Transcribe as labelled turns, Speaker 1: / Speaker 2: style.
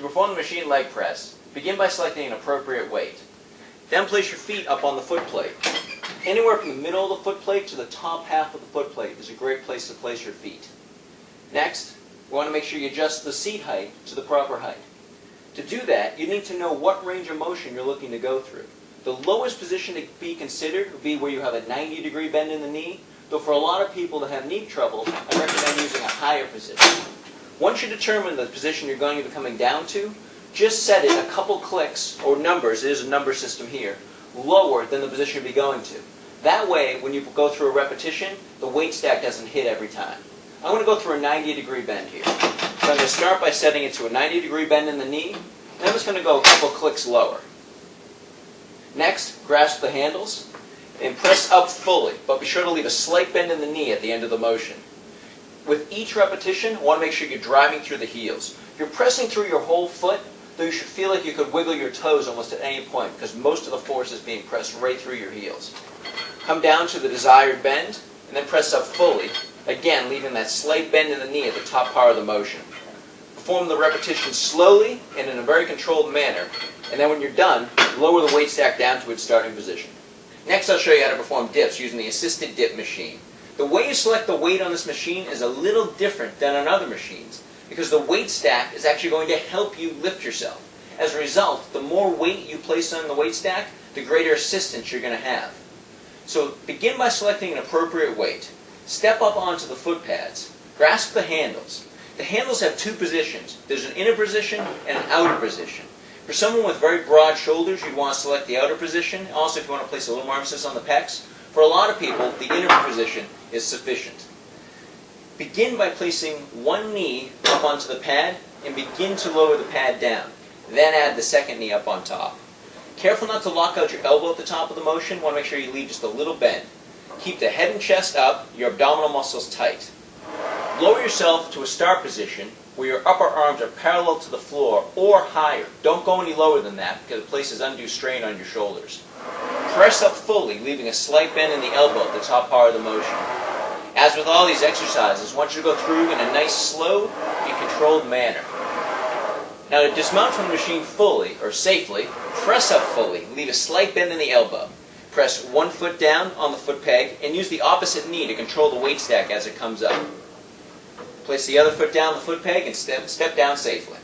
Speaker 1: To perform the machine leg press, begin by selecting an appropriate weight. Then place your feet up on the foot plate. Anywhere from the middle of the foot plate to the top half of the foot plate is a great place to place your feet. Next, we want to make sure you adjust the seat height to the proper height. To do that, you need to know what range of motion you're looking to go through. The lowest position to be considered would be where you have a 90-degree bend in the knee, though for a lot of people that have knee trouble, I recommend using a higher position. Once you determine the position you're going to be coming down to, just set it a couple clicks, or numbers, it is a number system here, lower than the position you'll be going to. That way, when you go through a repetition, the weight stack doesn't hit every time. I'm going to go through a 90-degree bend here. So I'm going to start by setting it to a 90-degree bend in the knee, and I'm just going to go a couple clicks lower. Next, grasp the handles and press up fully, but be sure to leave a slight bend in the knee at the end of the motion. With each repetition, I want to make sure you're driving through the heels. If you're pressing through your whole foot, though you should feel like you could wiggle your toes almost at any point, because most of the force is being pressed right through your heels. Come down to the desired bend, and then press up fully, again leaving that slight bend in the knee at the top part of the motion. Perform the repetition slowly and in a very controlled manner, and then when you're done, lower the weight stack down to its starting position. Next, I'll show you how to perform dips using the assisted dip machine. The way you select the weight on this machine is a little different than on other machines, because the weight stack is actually going to help you lift yourself. As a result, the more weight you place on the weight stack, the greater assistance you're going to have. So begin by selecting an appropriate weight. Step up onto the foot pads. Grasp the handles. The handles have two positions. There's an inner position and an outer position. For someone with very broad shoulders, you'd want to select the outer position. Also, if you want to place a little more emphasis on the pecs. For a lot of people, the inner position is sufficient. Begin by placing one knee up onto the pad and begin to lower the pad down. Then add the second knee up on top. Careful not to lock out your elbow at the top of the motion. You want to make sure you leave just a little bend. Keep the head and chest up, your abdominal muscles tight. Lower yourself to a start position where your upper arms are parallel to the floor or higher. Don't go any lower than that because it places undue strain on your shoulders. Press up fully, leaving a slight bend in the elbow at the top part of the motion. As with all these exercises, I want you to go through in a nice, slow, and controlled manner. Now to dismount from the machine fully, or safely, press up fully, leave a slight bend in the elbow. Press one foot down on the foot peg and use the opposite knee to control the weight stack as it comes up. Place the other foot down the foot peg and step down safely.